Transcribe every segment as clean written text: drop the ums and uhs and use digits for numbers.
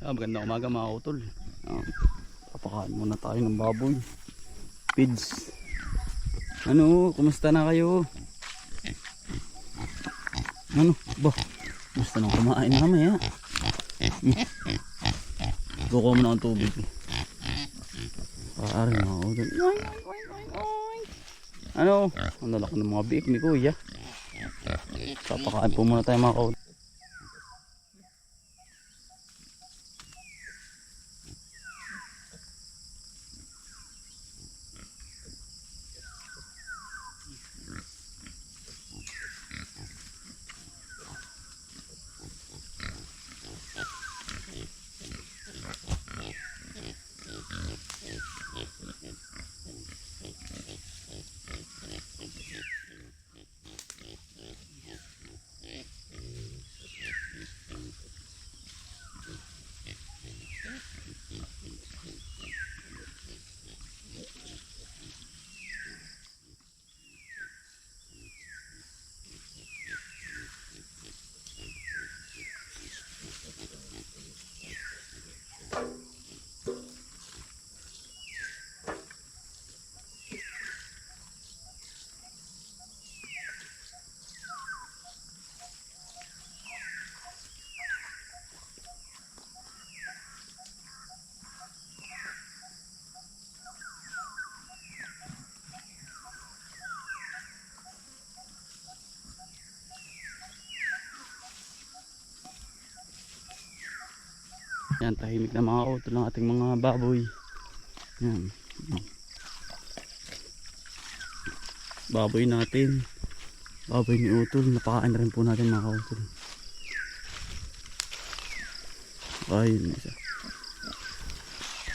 Magandang umaga mga utol. Papakain muna tayo ng baboy. Pids. Ano, kumusta na kayo? Ano, ba? Kumusta na kumain namin ya? Guko mo na ang tubig. Paarin mga utol. Ano, ang lalaki ng mga biik ni kuya. Papakain po muna tayo mga utol. Yan, tahimik na mga utol ng ating mga baboy. Yan. Baboy natin. Baboy ni utol. Napakain na rin po natin mga utol. Ayun isa.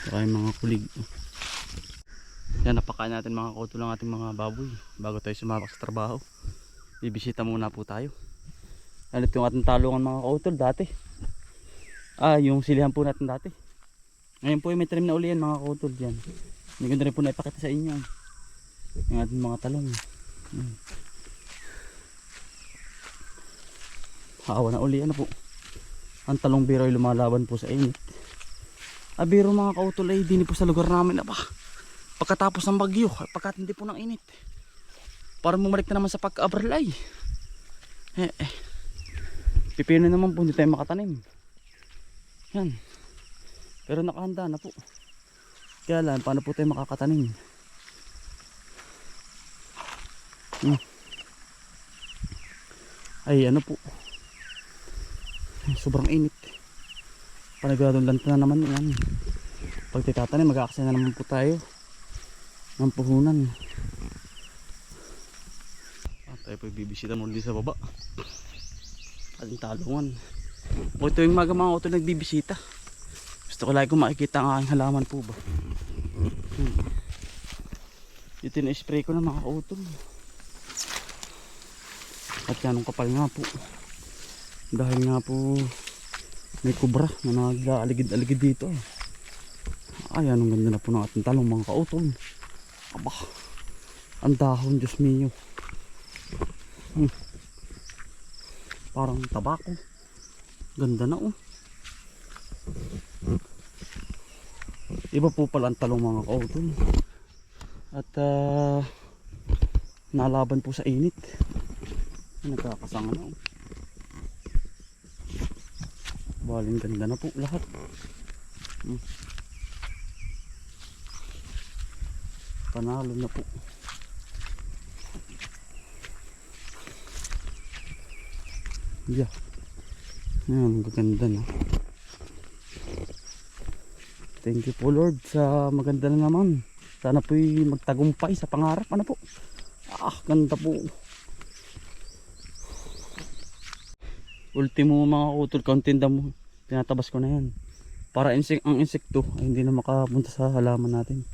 Saka yung mga kulig. Yan, napakain natin mga utol ng ating mga baboy. Bago tayo sumabak sa trabaho, bibisita muna po tayo. Ano yung ating talungan mga utol dati. Yung silihan po natin dati. Ngayon po may trim na uli yan mga kautol dyan. Hindi ko na rin po naipakita sa inyo yung ating mga talong. Hawa na uli, ano po, ang talong biro ay lumalaban po sa init. Biro mga kautol ay dini po sa lugar namin pagkatapos ng bagyo, pagkatindi po ng init, para bumalik na naman sa pagka-abralay. Pipino naman po, hindi tayo makatanim. Yan. Pero nakahanda na po. Kaya lang, paano po tayo makakatanim? Ay, ano po, sobrang init. Panagadong lanta na naman yan. Pag titatanim, mag-aaksaya na naman po tayo ng puhunan. Tayo po bibisita muli sa baba. Ating talungan. O ito yung mga utol nagbibisita. Gusto ko lagi kung makikita ang aking halaman po ba. Ito na spray ko na mga utol. At yan ang kapal nga po. Dahil nga po may kubra na nag-aligid-aligid dito. Ayan, ang ganda na po ng ating talong mga kautol. Aba, ang dahon, Diyos mio. Parang tabako. Ganda na Iba po pala ang talong mga kautol. At nalaban po sa init. Nagkakasanga na Baling ganda na po lahat. Panalo na po. Yeah. Yan, maganda na. Thank you po Lord sa maganda na naman. Sana po'y magtagumpay sa pangarap. Ano po? Ganda po. Ultimo mga utol, kauntinda mo. Tinatabas ko na yan. Para ang insekto ay hindi na makapunta sa halaman natin.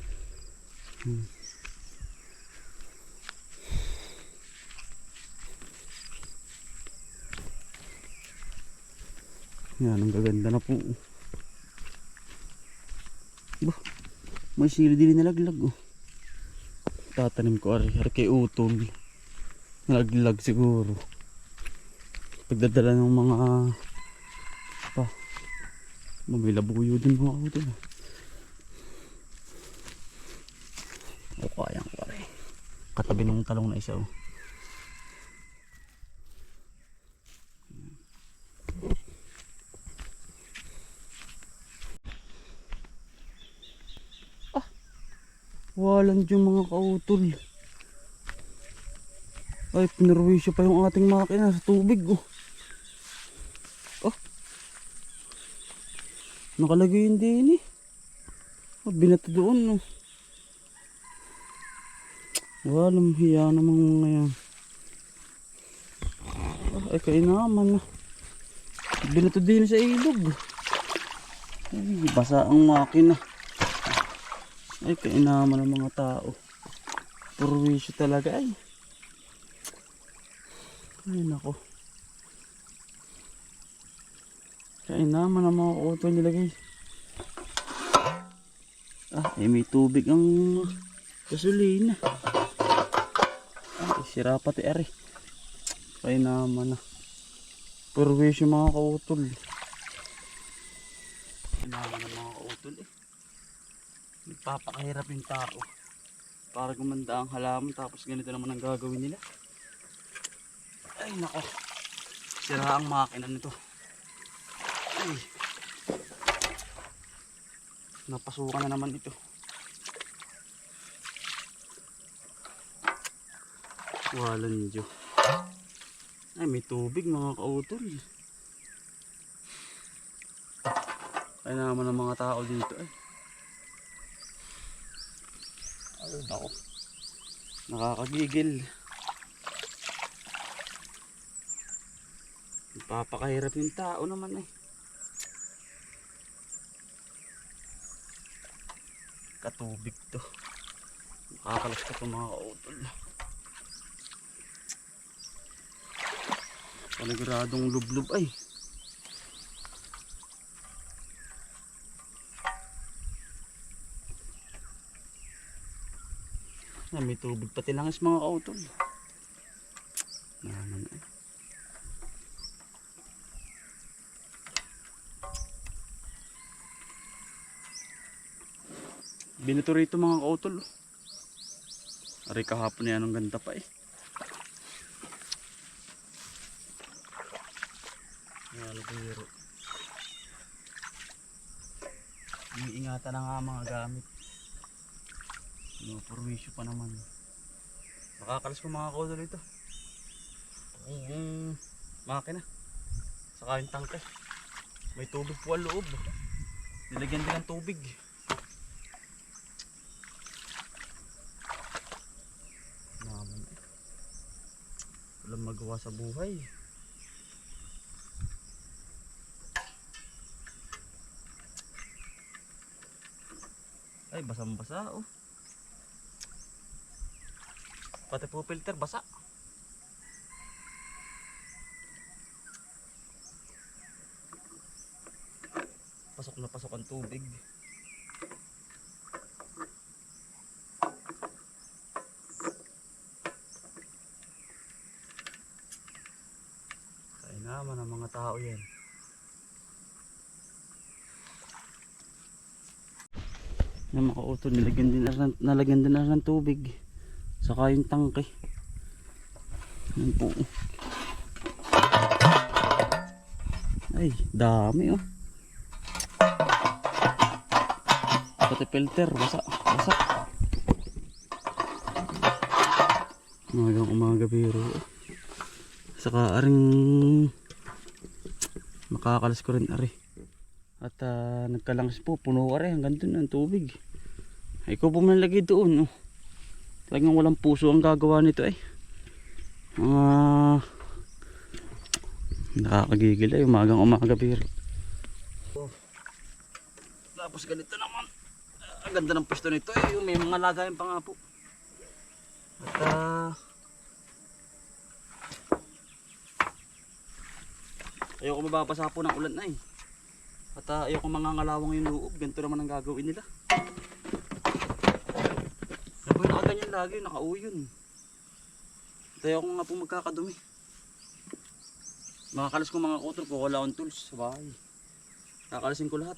Yan, ang gaganda na po. May sili din nalaglag Tatanim ko ari kay utol. Nalaglag siguro. Pagdadala ng mga May labuyo din mga kautol. O kayang pare. Katabi ng talong na isa oh. Walang dyan mga kautol. Ay, pinarwisyo pa yung ating makina sa tubig oh. Oh. Nakalagay yun din eh. Oh, binato doon oh. Walang hiya namang mga yan. Ay, kainaman na. Binato din sa ilog. Ay, basa ang makina. Ay, kainaman ng mga tao. Purwisyo talaga ay. Ay, nako. Kainaman ng mga kautol nilagay. Ah, ay may tubig ang gasolina. Ay, sira pati ari. Kainaman na. Purwisyo mga kautol. Kainaman ng mga kautol eh. Nagpapakahirap yung tao para gumanda ang halaman tapos ganito naman ang gagawin nila. Ay nako, sira ang makina nito. Ay, napasukan na naman ito. Walang Diyo. Ay, may tubig mga kautol. Ay naman ang mga tao dito ay. Ay nako, nakakagigil. Papakahirap yung tao naman eh. Katubig to. Nakakalas ka itong mga kautol. Paniguradong lublub ay. May tubig pati langis mga kautol. Naman ay. Binato rito mga kautol. Aray kahapon na yan ang ganda pa eh. Yan biro. Iingatan na nga mga gamit. Purwisyo pa naman. Nakakalas ko mga kautol ito. Yung makina. Saka yung tangke. May tubig po ang loob. Nilagyan din ng tubig. Naman eh. Walang magawa sa buhay. Ay, basang-basa oh. Pati po filter basa. Pasok na pasok ang tubig. Kaya naman ang mga tao yan. Yung mga kautol, nalagyan din na ng tubig. Saka yung tangke. Yan po. Ay, dami oh. Pati filter, basa. Basa. Umaga biro. Saka aring makakalas ko rin ari. At nagkalangis po, puno ari hanggang dun ang tubig. Ay ko po manlagay doon oh. Talagang walang puso ang gagawa nito eh. Nakakagigil eh, umaga biro. Oh. Tapos ganito naman. Ang ganda ng pwesto nito eh, may mga lagayan pa nga po. At ayoko mababasa po ng ulan na eh. At ayoko mangangalawang yung loob, ganito naman ang gagawin nila. Naboy nakaganyan lagi, nakauyon. At ayoko nga po magkakadumi. Makakalas ko mga kautol ko, wala akong tools sa bahay. Kakalasin ko lahat.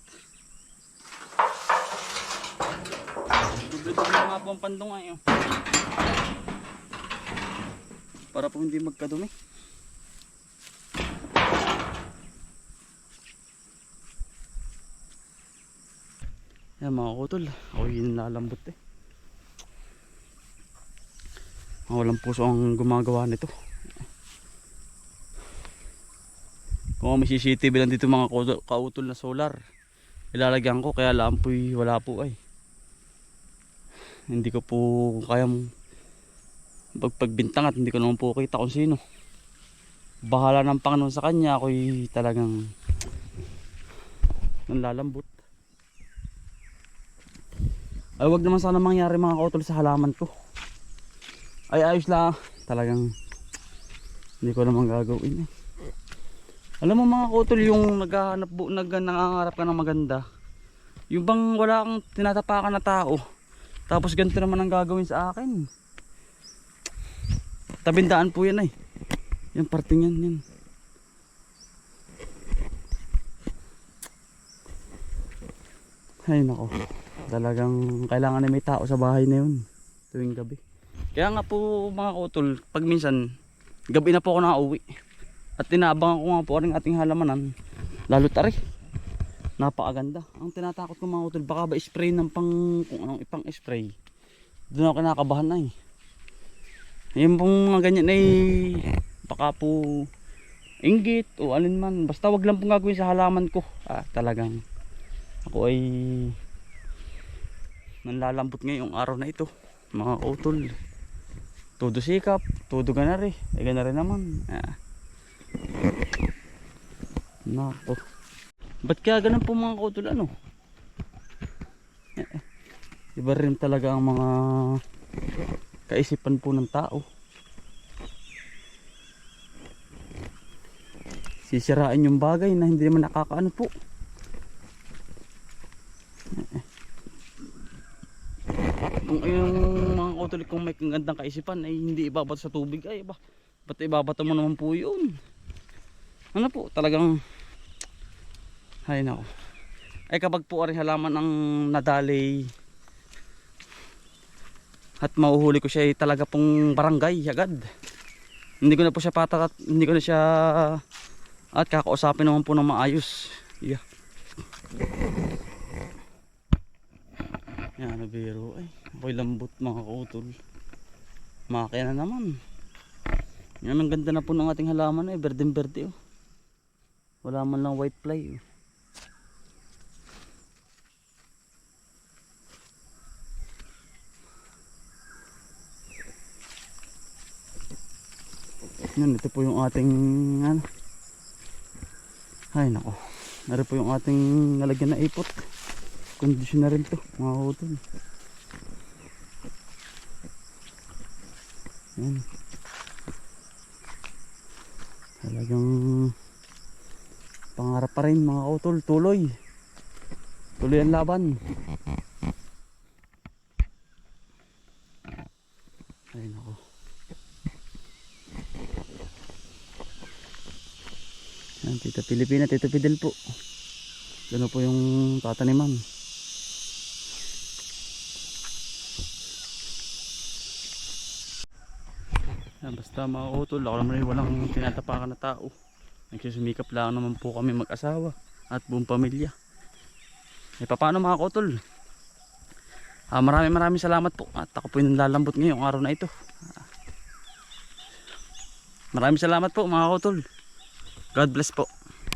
Duble-duble nga po ang pandong ngayon. Para po hindi magkadumi. Yan mga kautol, ako yung lalambot eh. Walang puso ang gumagawa nito. Kung may CCTV lang dito mga kautol na solar, ilalagyan ko, kaya lang po wala po ay. Hindi ko po kayang pagpagbintang at hindi ko naman po kita kung sino. Bahala ng Panginoon sa kanya, ako'y talagang nanlalambot. Ay wag naman sana mangyari mga kautol sa halaman ko. Ay ayos lang, talagang hindi ko naman gagawin eh. Alam mo mga kautol, yung nangangarap ka ng maganda, yung bang wala kang tinatapakan na tao, tapos ganito naman ang gagawin sa akin. Tabindaan po yan eh. Yung parting yan. Ay nako, talagang kailangan na may tao sa bahay na yun tuwing gabi. Kaya nga po mga kautol, pag minsan gabi na po ako nakauwi at tinaabangan ko nga po rin ating halamanan, lalo tari, napakaganda. Ang tinatakot ko mga kautol, baka ba spray ng kung anong ipang spray, doon ako kinakabahan na eh. Yung pong mga ganyan ay baka po inggit o alin man, basta wag lang pong gagawin sa halaman ko. Talagang ako ay nanlalambot ngayong araw na ito mga kautol. Todo sikap, todo ganari, ganari naman. Nako, ba't kaya ganun po mga kautol ano? Iba rin talaga ang mga kaisipan po ng tao. Sisirain yung bagay na hindi naman nakakaano po. Kung yung mga kautol, kung may gandang kaisipan ay hindi ibabato sa tubig, ay ba't ibabato mo naman po yun? Ano po, talagang ay nako. Ay kapag po rin halaman ang nadali at mauhuli ko siya, talaga pong barangay agad. Hindi ko na po siya patat, hindi ko na siya at kakausapin naman po ng maayos. Yeah. Yan, nabiro ay. Ako'y lambot mga kautol. Makakaya na naman. Yan, ang ganda na po ng ating halaman ay berdeng berde oh. Wala man lang white fly oh. Yan, ito po yung ating ano. Ay nako, nari po yung ating nalagyan na ipot. Kondisyon na rin to mga kautol. Yan, talagang pangarap pa rin mga kautol. Tuloy ang laban. Ay nako, yan, Tita Pilipina, Tito Fidel po. Gano po yung tataniman. Yan, basta mga kautol, ako naman ay walang tinatapakan na tao. Nagsusumikap lang naman po kami mag-asawa at buong pamilya. Paano mga kautol? Maraming salamat po. At ako po yung lalambot ngayong araw na ito. Maraming salamat po mga kautol. God bless po.